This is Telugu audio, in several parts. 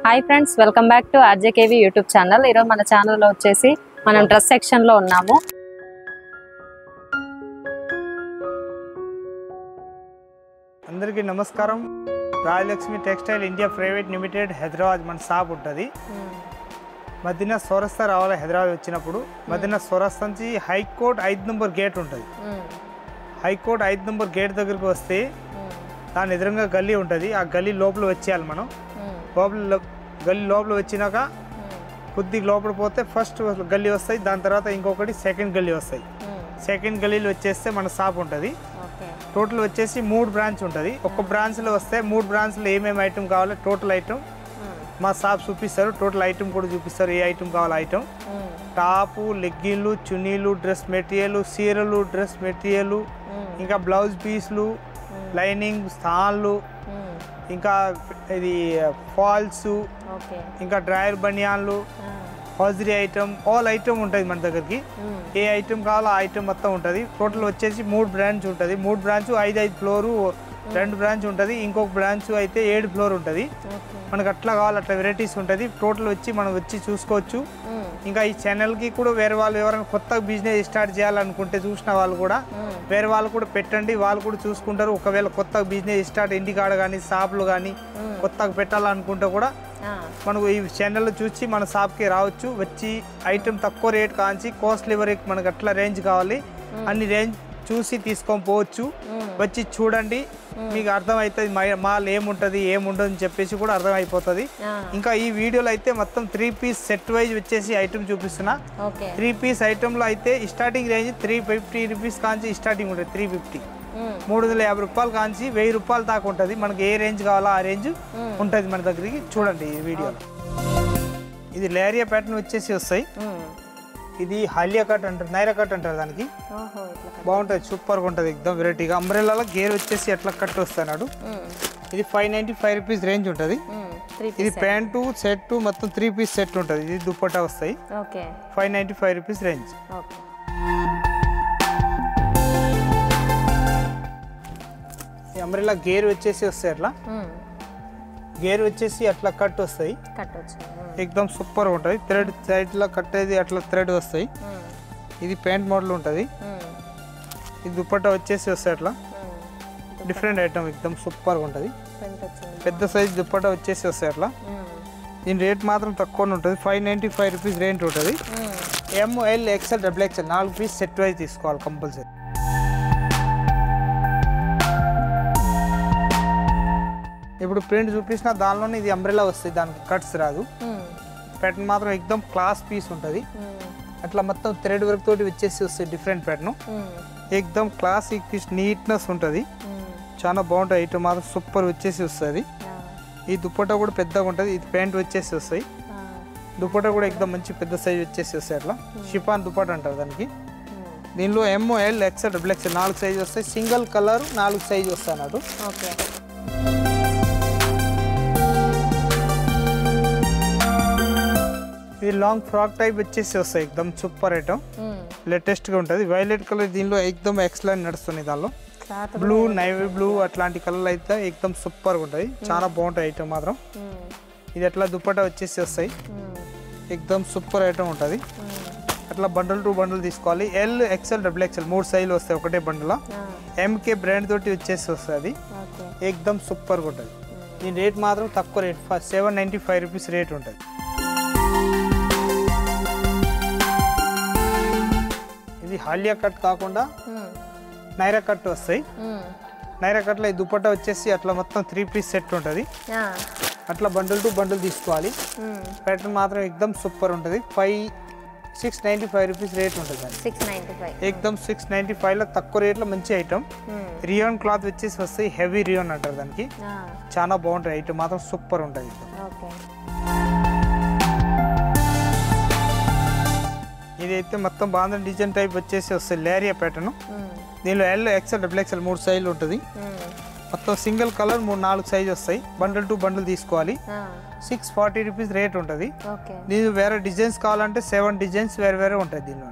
Hi friends, welcome back to RJKV YouTube channel. ఈరోజు మన ఛానల్లో వచ్చేసి మనం డ్రెస్ సెక్షన్లో ఉన్నాము. అందరికీ నమస్కారం. Rajalakshmi textile India private limited Hyderabad మన షాప్ ఉంటుంది. మదీనా చౌరస్తా రావాలి. హైదరాబాద్ వచ్చినప్పుడు మదీనా చౌరస్తా నుంచి హైకోర్ట్ 5 నంబర్ గేట్ ఉంటుంది. హైకోర్ట్ 5 నంబర్ గేట్ దగ్గరికి వస్తే దాని ఎదురుగా గల్లీ ఉంటుంది. ఆ గల్లీ లోపల వచ్చేయాలి. మనం గల్లీ లోపల వచ్చినాక కొద్దిగా లోపల పోతే ఫస్ట్ గల్లీ వస్తాయి, దాని తర్వాత ఇంకొకటి సెకండ్ గల్లీ వస్తాయి. సెకండ్ గల్లీలో వచ్చేస్తే మన షాప్ ఉంటుంది. టోటల్ వచ్చేసి 3 బ్రాంచ్ ఉంటుంది. ఒక్క బ్రాంచ్లో వస్తే 3 బ్రాంచ్లో ఏమేమి ఐటమ్ కావాలో టోటల్ ఐటమ్ మా షాప్ చూపిస్తారు. టోటల్ ఐటమ్ కూడా చూపిస్తారు. ఏ ఐటమ్ కావాలో ఐటమ్, టాపు, లెగ్గిన్లు, చున్నీలు, డ్రెస్ మెటీరియల్, సీరలు, డ్రెస్ మెటీరియల్, ఇంకా బ్లౌజ్ పీస్లు, లైనింగ్, స్థాన్లు, ఇంకా ఇది ఫాల్స్, ఇంకా డ్రైయర్ బనియాన్లు, హౌజరీ ఐటమ్, ఆల్ ఐటమ్ ఉంటుంది మన దగ్గరికి. ఏ ఐటమ్ కావాలో ఆ ఐటమ్ మొత్తం ఉంటుంది. టోటల్ వచ్చేసి 3 బ్రాంచ్ ఉంటుంది. 3 బ్రాంచ్ 5 ఫ్లోరు, 2 బ్రాంచ్ ఉంటుంది. ఇంకొక బ్రాంచ్ అయితే 7 ఫ్లోర్ ఉంటుంది. మనకు అట్లా కావాలి అట్లా వెరైటీస్ ఉంటుంది. టోటల్ వచ్చి మనం వచ్చి చూసుకోవచ్చు. ఇంకా ఈ ఛానల్కి కూడా వేరే వాళ్ళు ఎవరైనా కొత్తగా బిజినెస్ స్టార్ట్ చేయాలనుకుంటే చూసిన వాళ్ళు కూడా వేరే వాళ్ళు కూడా పెట్టండి, వాళ్ళు కూడా చూసుకుంటారు. ఒకవేళ కొత్తగా బిజినెస్ స్టార్ట్ ఇంటికాడ కానీ షాపులు కానీ కొత్తగా పెట్టాలనుకుంటే కూడా మనకు ఈ ఛానల్లో చూసి మన షాప్కి రావచ్చు. వచ్చి ఐటమ్ తక్కువ రేట్ కాంచి కాస్ట్లీ వరకు మనకు అట్లా రేంజ్ కావాలి అన్ని రేంజ్ చూసి తీసుకొని పోవచ్చు. వచ్చి చూడండి, మీకు అర్థమవుతుంది మాల్ ఏముంటుంది ఏముండదు అని చెప్పేసి కూడా అర్థమైపోతుంది. ఇంకా ఈ వీడియోలో అయితే మొత్తం 3 పీస్ సెట్ వైజ్ వచ్చేసి ఐటమ్ చూపిస్తున్నా. 3 పీస్ ఐటమ్లో అయితే స్టార్టింగ్ రేంజ్ 350 రూపీస్ కాంచి స్టార్టింగ్ ఉంటుంది. 350 350 రూపాయలు కాంచి 1000 రూపాయల దాకా ఉంటుంది. మనకి ఏ రేంజ్ కావాలో ఆ రేంజ్ ఉంటుంది మన దగ్గరికి. చూడండి ఈ వీడియోలో. ఇది లేరియా ప్యాటర్న్ వచ్చేసి వస్తాయి. ఇది హాలియా కట్ అంటారు, నైరా కట్ అంటారు. దానికి బాగుంటుంది, సూపర్గా ఉంటుంది, ఎక్దమ్ వెరైటీగా. అంబ్రెల్లాలో గేర్ వచ్చేసి ఎట్లా కట్ వస్తున్నాడు. ఇది 595 రూపీస్ రేంజ్ ఉంటుంది. ఇది ప్యాంటు సెట్ మొత్తం 3 పీస్ సెట్ ఉంటుంది. ఇది దుప్పట్టా వస్తాయి. 595 రూపీస్ రేంజ్. ఈ అంబ్రెల్లా గేర్ వచ్చేసి వస్తాయి. అట్లా గేర్ వచ్చేసి అట్లా కట్ వస్తాయి, ఎక్దమ్ సూపర్ ఉంటుంది. థ్రెడ్ సైడ్ లో కట్టేది అట్లా థ్రెడ్ వస్తాయి. ఇది ప్యాంట్ మోడల్ ఉంటుంది. ఇది దుప్పట్టా వచ్చేసి వస్తాయి. అట్లా డిఫరెంట్ ఐటమ్, ఎక్దమ్ సూపర్గా ఉంటుంది. పెద్ద సైజ్ దుప్పట్టా వచ్చేసి వస్తాయి. అట్లా దీని రేట్ మాత్రం తక్కువనే ఉంటుంది. 595 రూపీస్ రేంజ్ ఉంటుంది. ML XL XXL 4 piece set wise తీసుకోవాలి కంపల్సరీ. ఇప్పుడు ప్రింట్ చూపించిన దానిలోనే ఇది అంబ్రెల్లా వస్తుంది, దానికి కట్స్ రాదు. ప్యాటర్న్ మాత్రం ఎక్దమ్ క్లాస్ పీస్ ఉంటుంది. అట్లా మొత్తం థ్రెడ్ వర్క్ తోటి వచ్చేసి వస్తుంది. డిఫరెంట్ ప్యాటర్న్, ఎక్దమ్ క్లాసిక్ పీస్, నీట్నెస్ ఉంటుంది. చాలా బాగుంటుంది. ఐటమ్ మాత్రం సూపర్ వచ్చేసి వస్తుంది. ఈ దుప్పట్టా కూడా పెద్దగా ఉంటుంది. ఇది ప్యాంట్ వచ్చేసి వస్తాయి. దుప్పట్టా కూడా ఎక్దమ్ మంచి పెద్ద సైజ్ వచ్చేసి వస్తాయి. అట్లా షిఫాన్ దుప్పట్టా అంటారు దానికి. దీనిలో ML XL XXL 4 సైజ్ వస్తాయి. సింగిల్ కలర్ 4 సైజ్ వస్తాయి అన్నట్టు. ఇది లాంగ్ ఫ్రాక్ టైప్ వచ్చేసి వస్తాయి. ఎక్దమ్ సూపర్ ఐటమ్, లేటెస్ట్ గా ఉంటుంది. వైలెట్ కలర్ దీనిలో ఎక్దమ్ ఎక్సలెంట్ నడుస్తుంది. దానిలో బ్లూ, నైవీ బ్లూ అట్లాంటి కలర్ అయితే ఎక్దమ్ సూపర్ గా ఉంటుంది. చాలా బాగుంటుంది ఐటమ్ మాత్రం. ఇది అట్లా దుప్పట్టా వచ్చేసి వస్తాయి. ఎక్దమ్ సూపర్ ఐటమ్ ఉంటుంది. అట్లా బండల్ టు బండల్ తీసుకోవాలి. L XL XXL 3 సైజులు వస్తాయి ఒకటే బండిలో. MK బ్రాండ్ తోటి వచ్చేసి వస్తుంది. ఎక్దమ్ సూపర్ గా ఉంటుంది. దీని రేట్ మాత్రం తక్కువ రేట్, 795 రూపీస్ రేట్ ఉంటుంది. ఇది హాలియా కట్ కాకుండా నైరా కట్ వస్తాయి. నైరా కట్లో ఈ దుప్పట్టా వచ్చేసి అట్లా మొత్తం 3 పీస్ సెట్ ఉంటుంది. అట్లా బండిల్ టు బండిల్ తీసుకోవాలి. ప్యాటర్న్ మాత్రం ఎక్దమ్ సూపర్ ఉంటుంది. 695 రూపీస్ రేట్ ఉంటుంది. ఎక్దమ్ 695 లో తక్కువ రేట్లో మంచి ఐటమ్. రియాన్ క్లాత్ వచ్చేసి వస్తాయి. హెవీ రియాన్ అంటారు దానికి. చాలా బాగుంటుంది. ఐటమ్ మాత్రం సూపర్ ఉంటుంది. ఇదైతే మొత్తం బాంధన్ డిజైన్ టైప్ వచ్చేసి వస్తాయి. లేరియా ప్యాటర్న్. దీనిలో L XL XXL 3 సైజులు ఉంటుంది. మొత్తం సింగిల్ కలర్ 3-4 సైజ్ వస్తాయి. బండిల్ టు బండిల్ తీసుకోవాలి. 640 రూపీస్ రేట్ ఉంటుంది. దీని వేరే డిజైన్స్ కావాలంటే 7 డిజైన్స్ వేరే వేరే ఉంటాయి దీనిలో.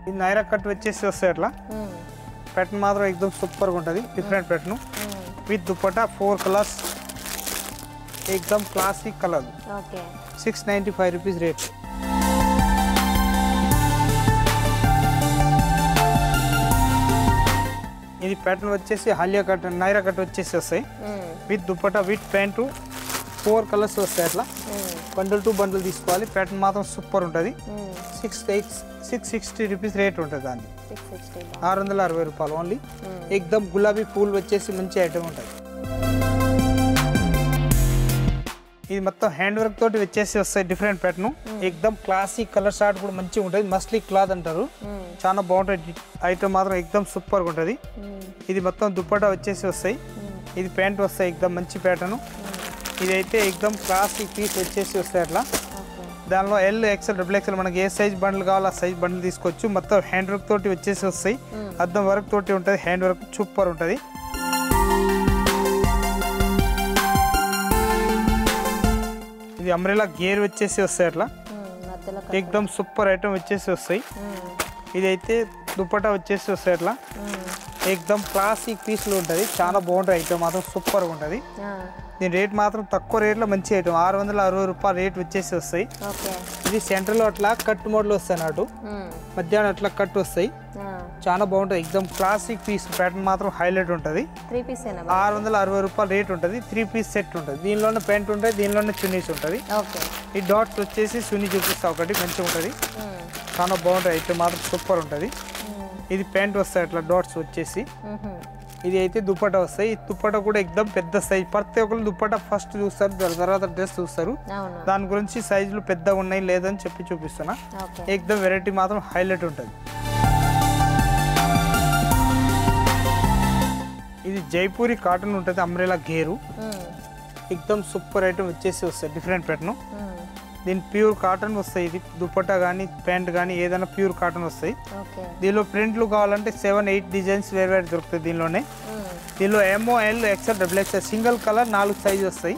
ఇది నైరా కట్ వచ్చేసి వస్తాయి. అట్లా पैटर्न मात्र एकदम super different pattern with dupatta 4 colours एकदम classic colour okay 695 rupees rate ఇది ప్యాటర్న్ వచ్చేసి హాలియా కట్ నైరా కట్ వచ్చేసి వస్తాయి with dupatta with pant 4 colours వస్తాయి అట్లా బండిల్ టు బండిల్ తీసుకోవాలి ప్యాటర్న్ మాత్రం సూపర్ ఉంటుంది 660 రూపీస్ రేట్ ఉంటుంది దాన్ని 660 రూపాయలు ఓన్లీ ఎక్దమ్ గులాబీ పూల్ వచ్చేసి మంచి ఐటమ్ ఉంటుంది ఇది మొత్తం హ్యాండ్ వర్క్ తోటి వచ్చేసి వస్తాయి డిఫరెంట్ ప్యాటర్న్ ఎక్దమ్ క్లాసిక్ కలర్ షార్ట్ కూడా మంచిగా ఉంటుంది మస్లీ క్లాత్ అంటారు చాలా బాగుంటుంది ఐటమ్ మాత్రం ఎక్దమ్ సూపర్గా ఉంటుంది ఇది మొత్తం దుప్పటా వచ్చేసి వస్తాయి ఇది ప్యాంట్ వస్తాయి ఎక్దమ్ మంచి ప్యాటర్న్ ఇదైతే ఎక్దమ్ క్లాసిక్ పీస్ వచ్చేసి వస్తాయి అట్లా దానిలో ఎల్ ఎక్సెల్ డబుల్ ఎక్సెల్ మనకి ఏ సైజ్ బండ్లు కావాలో ఆ సైజ్ బండ్లు తీసుకోవచ్చు మొత్తం హ్యాండ్ వర్క్ తోటి వచ్చేసి వస్తాయి అద్దం వర్క్ తోటి ఉంటుంది హ్యాండ్ వర్క్ సూపర్ ఉంటుంది ఇది అంబ్రెలా గేర్ వచ్చేసి వస్తాయి అట్లా ఎక్దమ్ సూపర్ ఐటమ్ వచ్చేసి వస్తాయి ఇదైతే దుపట్టా వచ్చేసి వస్తాయి అట్లా ఎక్దమ్ క్లాసిక్ పీస్లో ఉంటుంది చాలా బాగుంటుంది ఐటమ్ మాత్రం సూపర్గా ఉంటుంది దీని రేట్ మాత్రం తక్కువ రేట్లో మంచి ఐటమ్ 660 రూపాయలు రేట్ వచ్చేసి వస్తాయి ఇది సెంటర్లో అట్లా కట్ మోడ్లో వస్తాయి అన్నట్టు మధ్యాహ్నం అట్లా కట్ వస్తాయి చాలా బాగుంటుంది ఎక్దమ్ క్లాసిక్ పీస్ ప్యాటర్న్ మాత్రం హైలైట్ ఉంటుంది 660 రూపాయలు రేట్ ఉంటుంది 3 పీస్ సెట్ ఉంటుంది దీనిలోనే ప్యాంట్ ఉంటుంది దీనిలోనే చున్నీస్ ఉంటుంది ఈ డాట్స్ వచ్చేసి చున్నీ చూపిస్తా ఒకటి మంచిగా ఉంటుంది చాలా బాగుంటుంది ఐటమ్ మాత్రం సూపర్ ఉంటుంది ఇది ప్యాంట్ వస్తాయి అట్లా డాట్స్ వచ్చేసి ఇది అయితే దుపట్టా వస్తాయి ఈ దుపట్టా కూడా ఎక్దమ్ పెద్ద సైజ్ ప్రతి ఒక్కరు దుపట్టా ఫస్ట్ చూస్తారు తర్వాత డ్రెస్ చూస్తారు దాని గురించి సైజులు పెద్దగా ఉన్నాయి లేదని చెప్పి చూపిస్తున్నా ఎక్దమ్ వెరైటీ మాత్రం హైలైట్ ఉంటుంది ఇది జైపూరి కాటన్ ఉంటుంది అంబ్రెలా గేరు ఎక్దమ్ సూపర్ ఐటమ్ వచ్చేసి వస్తాయి డిఫరెంట్ ప్యాటర్న్ దీని ప్యూర్ కాటన్ వస్తాయి ఇది దుపట్టా కానీ ప్యాంట్ కానీ ఏదైనా ప్యూర్ కాటన్ వస్తాయి దీనిలో ప్రింట్లు కావాలంటే 7-8 డిజైన్స్ వేరే దొరుకుతాయి దీనిలో M L XL double XL single colour 4 size వస్తాయి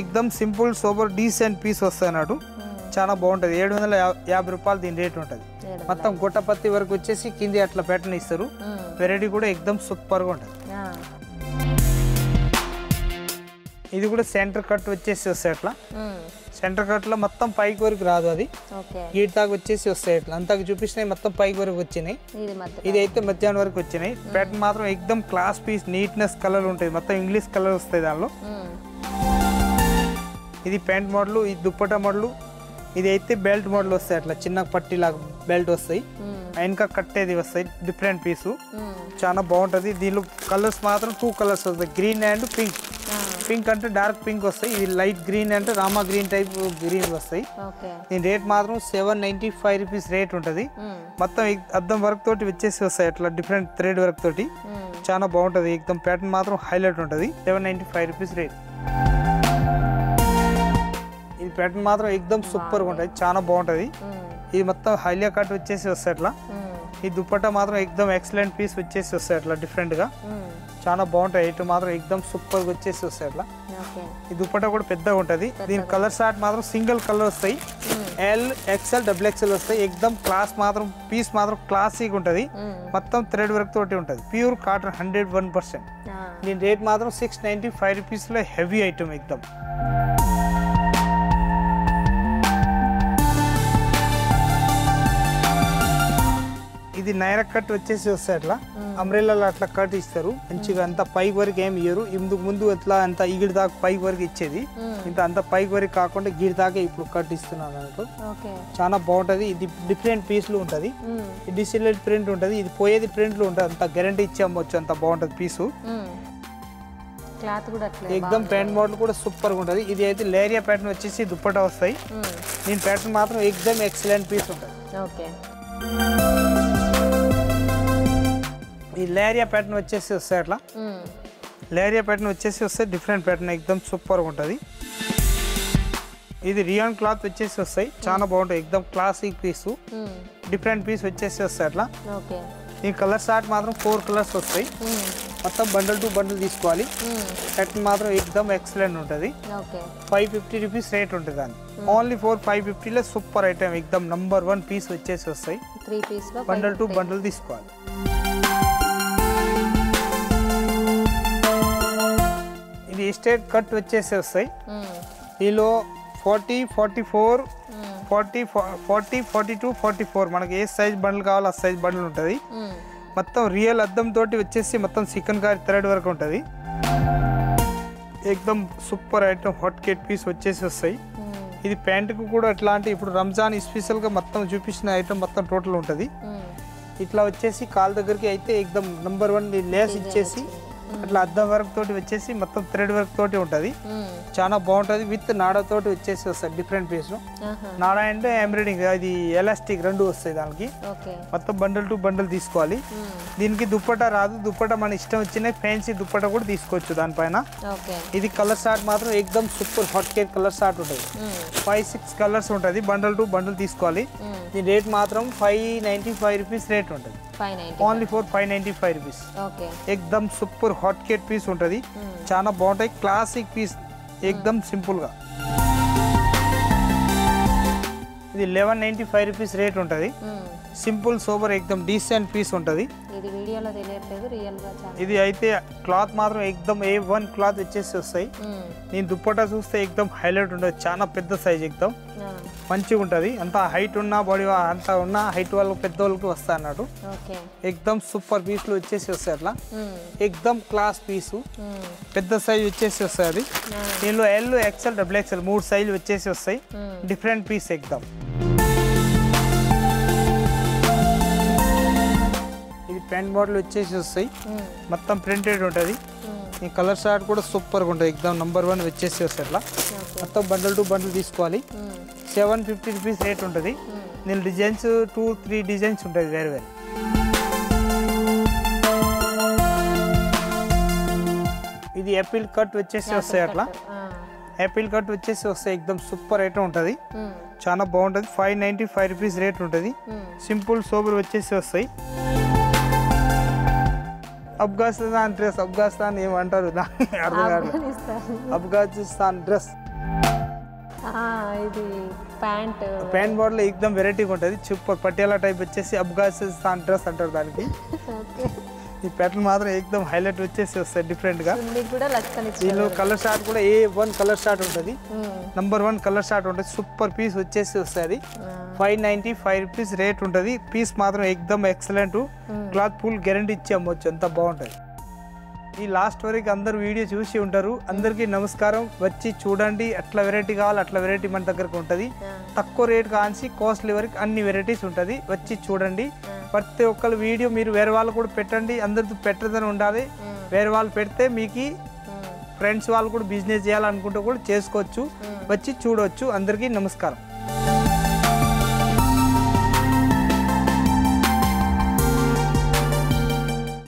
ఎక్దమ్ సింపుల్ సూపర్ డీసెంట్ పీస్ వస్తాయి అన్నట్టు చాలా బాగుంటుంది 750 రూపాయలు దీని రేట్ ఉంటుంది మొత్తం గుట్టపత్తి వరకు వచ్చేసి కింది అట్లా ప్యాటర్న్ ఇస్తారు వెరైటీ కూడా ఎక్దమ్ సూపర్గా ఉంటుంది ఇది కూడా సెంటర్ కట్ వచ్చేసి వస్తాయి అట్లా సెంటర్ కట్ లో మొత్తం పైకి వరకు రాదు అది గీట్ దాకా వచ్చేసి వస్తాయి అట్లా అంతకు చూపించినాయి మొత్తం పైకి వరకు వచ్చినాయి ఇది అయితే మధ్యాహ్నం వరకు వచ్చినాయి ప్యాటర్న్ మాత్రం ఎక్దమ్ క్లాస్ పీస్ నీట్నెస్ కలర్ ఉంటుంది మొత్తం ఇంగ్లీష్ కలర్ వస్తాయి దానిలో ఇది ప్యాంట్ మోడల్ ఇది దుప్పటా మోడల్ ఇది అయితే బెల్ట్ మోడల్ వస్తాయి అట్లా చిన్న పట్టి లాగా బెల్ట్ వస్తాయి వెనక కట్టేది వస్తాయి డిఫరెంట్ పీసు చాలా బాగుంటుంది దీనిలో కలర్స్ మాత్రం 2 కలర్స్ వస్తాయి గ్రీన్ అండ్ పింక్ పింక్ అంటే డార్క్ పింక్ వస్తాయి ఇది లైట్ గ్రీన్ అంటే రామా గ్రీన్ టైప్ గ్రీన్ వస్తాయి దీని రేట్ మాత్రం 795 రూపీస్ రేట్ ఉంటుంది మొత్తం అద్దం వర్క్ తోటి వచ్చేసి వస్తాయి అట్లా డిఫరెంట్ థ్రెడ్ వర్క్ తోటి చాలా బాగుంటుంది ఎక్దమ్ ప్యాటర్న్ మాత్రం హైలైట్ ఉంటుంది 795 రూపీస్ రేట్ ఇది ప్యాటర్న్ మాత్రం ఎక్దమ్ సూపర్గా ఉంటుంది చాలా బాగుంటుంది ఇది మొత్తం హైలియా కట్ వచ్చేసి వస్తాయి అట్లా ఈ దుపట్టా మాత్రం ఎక్దమ్ ఎక్సలెంట్ పీస్ వచ్చేసి వస్తాయి అట్లా డిఫరెంట్గా చాలా బాగుంటాయి ఐటమ్ మాత్రం ఎక్దమ్ సూపర్గా వచ్చేసి వస్తాయి అట్లా ఈ దుపట్టా కూడా పెద్దగా ఉంటుంది దీని కలర్ షార్ట్ మాత్రం సింగిల్ కలర్ వస్తాయి ఎల్ ఎక్సెల్ డబుల్ ఎక్సెల్ వస్తాయి ఎక్దమ్ క్లాస్ మాత్రం పీస్ మాత్రం క్లాసిక్ ఉంటుంది మొత్తం థ్రెడ్ వర్క్ తోటి ఉంటుంది ప్యూర్ కాటన్ 101%. దీని రేట్ మాత్రం 695 రూపీస్లో హెవీ ఐటమ్ ఎక్దమ్ ఇది నైరా కట్ వచ్చేసి వస్తాయి అట్లా అంబ్రెల్లాలో అట్లా కట్ ఇస్తారు మంచిగా అంత పైకి వరకు ఏమి ఇయ్యరు ఇందుకు ముందు ఎట్లా అంత ఈగిడి దాకా పైకి వరకు ఇచ్చేది ఇంత అంత పైకి వరకు కాకుండా గీడి దాకా ఇప్పుడు కట్ ఇస్తున్నాను అన్నట్టు చాలా బాగుంటది ఇది డిఫరెంట్ పీస్లు ఉంటది డిజిటల్ ప్రింట్ ఉంటది ఇది పోయేది ప్రింట్లు ఉంటది అంత గ్యారంటీ ఇచ్చి అమ్మొచ్చు అంత బాగుంటది పీసు ఎక్దమ్ ప్యాంట్ మోడల్ కూడా సూపర్ గా ఉంటది ఇది అయితే లేరియా ప్యాటర్న్ వచ్చేసి దుప్పటా వస్తాయి దీని ప్యాటర్న్ మాత్రం ఎక్దమ్ ఎక్సలెంట్ పీస్ ఉంటది ఈ లేరియా ప్యాటర్న్ వచ్చేసి వస్తాయి అట్లా లేరియా ప్యాటర్న్ వచ్చేసి వస్తాయి డిఫరెంట్ ప్యాటర్న్ ఎక్దమ్ సూపర్గా ఉంటుంది ఇది రియాన్ క్లాత్ వచ్చేసి వస్తాయి చాలా బాగుంటాయి ఎక్దమ్ క్లాసిక్ పీసు డిఫరెంట్ పీస్ వచ్చేసి వస్తాయి అట్లా ఈ కలర్ షార్ట్ మాత్రం 4 కలర్స్ వస్తాయి మొత్తం బండల్ టు బండల్ తీసుకోవాలి ప్యాటర్న్ మాత్రం ఎక్దమ్ ఎక్సలెంట్ ఉంటుంది 550 రూపీస్ రేట్ ఉంటుంది దాన్ని ఓన్లీ 550లో సూపర్ ఐటమ్ ఎక్దమ్ నంబర్ 1 పీస్ వచ్చేసి వస్తాయి బండల్ టు బండల్ తీసుకోవాలి స్ట్రేట్ కట్ వచ్చేసి వస్తాయి దీనిలో 40, 44, 40, 42, 44 మనకి ఏ సైజ్ బండ్లు కావాలో ఆ సైజ్ బండ్లు ఉంటుంది మొత్తం రియల్ అద్దం తోటి వచ్చేసి మొత్తం చికెన్ కారీ థ్రెడ్ వరకు ఉంటుంది ఎక్దమ్ super item hot cake piece వచ్చేసి వస్తాయి ఇది ప్యాంటుకు కూడా ఎట్లాంటి ఇప్పుడు రంజాన్ స్పెషల్గా మొత్తం చూపించిన ఐటమ్ మొత్తం టోటల్ ఉంటుంది ఇట్లా వచ్చేసి కాల్ దగ్గరికి అయితే ఎక్దమ్ నెంబర్ 1 లేస్ ఇచ్చేసి అట్లా అద్దం వర్క్ తోటి వచ్చేసి మొత్తం థ్రెడ్ వర్క్ తోటి ఉంటుంది చాలా బాగుంటుంది విత్ నాడా తోటి వచ్చేసి వస్తాయి డిఫరెంట్ పీస్ నాడా అంటే ఎంబ్రాయిడింగ్ అది ఎలాస్టిక్ రెండు వస్తాయి దానికి మొత్తం బండల్ టు బండల్ తీసుకోవాలి దీనికి దుప్పట రాదు దుప్పట మన ఇష్టం వచ్చిన ఫ్యాన్సీ దుప్పట కూడా తీసుకోవచ్చు దానిపైన ఇది కలర్ షార్ట్ మాత్రం ఎక్దమ్ super hot cake colour chart ఉంటుంది 5-6 కలర్స్ ఉంటుంది బండల్ టు బండల్ తీసుకోవాలి దీని రేట్ మాత్రం 595 రూపీస్ రేట్ ఉంటుంది ఓన్లీ ఫర్ 595 రూపీస్ ఎక్దమ్ సూపర్ హాట్ కేక్ పీస్ ఉంటుంది చాలా బాగుంటాయి క్లాసిక్ పీస్ ఎక్దమ్ సింపుల్ గా ఇది 1195 రూపీస్ రేట్ ఉంటుంది సింపుల్ సోబర్ ఎక్దమ్ డీసెంట్ పీస్ ఉంటుంది ఇది అయితే క్లాత్ మాత్రం ఎక్దమ్ A1 క్లాత్ వచ్చేసి వస్తాయి నేను దుప్పటా చూస్తే ఎక్దమ్ హైలైట్ ఉంటుంది చాలా పెద్ద సైజ్ ఎక్దమ్ మంచిగా ఉంటుంది అంత హైట్ ఉన్నా బాడీ అంత ఉన్న హైట్ వాళ్ళకి పెద్ద వాళ్ళకి వస్తాయి అన్నట్టు ఎక్దమ్ సూపర్ పీస్లు వచ్చేసి వస్తాయి అట్లా ఎక్దమ్ క్లాస్ పీసు పెద్ద సైజ్ వచ్చేసి వస్తాయి అది దీనిలో L, XL, XXL 3 సైజులు వచ్చేసి వస్తాయి డిఫరెంట్ పీస్ ఎక్దమ్ ఇది ప్యాంట్ బాటిల్ వచ్చేసి వస్తాయి మొత్తం ప్రింటెడ్ ఉంటుంది ఈ కలర్ షార్ట్ కూడా సూపర్గా ఉంటుంది ఎక్దమ్ నెంబర్ 1 వచ్చేసి వస్తాయి అట్లా మొత్తం బండల్ టు బండల్ తీసుకోవాలి 750 రూపీస్ రేట్ ఉంటుంది దీని డిజైన్స్ 2-3 డిజైన్స్ ఉంటుంది వేరే వేరే ఇది యాపిల్ కట్ వచ్చేసి వస్తాయి అట్లా యాపిల్ కట్ వచ్చేసి వస్తాయి ఎక్దమ్ సూపర్ ఐటమ్ ఉంటుంది చాలా బాగుంటుంది 595 రూపీస్ రేట్ ఉంటుంది సింపుల్ సోబర్ వచ్చేసి వస్తాయి అఫ్ఘనిస్తాన్ ఏమంటారు అర్థం కాదు అఫ్ఘనిస్తాన్ డ్రెస్ ఇది ప్యాంట్ బాటిల్ ఎక్దమ్ వెరైటీగా ఉంటుంది సూపర్ పటియాలా టైప్ వచ్చేసి అఫ్ఘనిస్తాన్ డ్రెస్ అంటారు దానికి ఈ ప్యాటర్న్ మాత్రం ఎక్దమ్ హైలైట్ వచ్చేసి వస్తాయి డిఫరెంట్ గా దీనిలో కలర్ షార్ట్ కూడా A1 కలర్ షార్ట్ ఉంటుంది నెంబర్ 1 కలర్ షార్ట్ ఉంటుంది సూపర్ పీస్ వచ్చేసి వస్తుంది 595 రూపీస్ రేట్ ఉంటుంది పీస్ మాత్రం ఎక్దమ్ ఎక్సలెంట్ క్లాత్ ఫుల్ గ్యారంటీ ఇచ్చి అమ్మవచ్చు అంత బాగుంటుంది ఈ లాస్ట్ వరకు అందరు వీడియో చూసి ఉంటారు అందరికీ నమస్కారం వచ్చి చూడండి అట్లా వెరైటీ కావాలి అట్లా వెరైటీ మన దగ్గరకు ఉంటుంది తక్కువ రేట్ కాంచి కాస్ట్లీ వరకు అన్ని వెరైటీస్ ఉంటుంది వచ్చి చూడండి ప్రతి ఒక్కరు వీడియో మీరు వేరే వాళ్ళు కూడా పెట్టండి అందరితో పెట్టదని ఉండాలి వేరే వాళ్ళు పెడితే మీకు ఫ్రెండ్స్ వాళ్ళు కూడా బిజినెస్ చేయాలనుకుంటే కూడా చేసుకోవచ్చు వచ్చి చూడవచ్చు అందరికీ నమస్కారం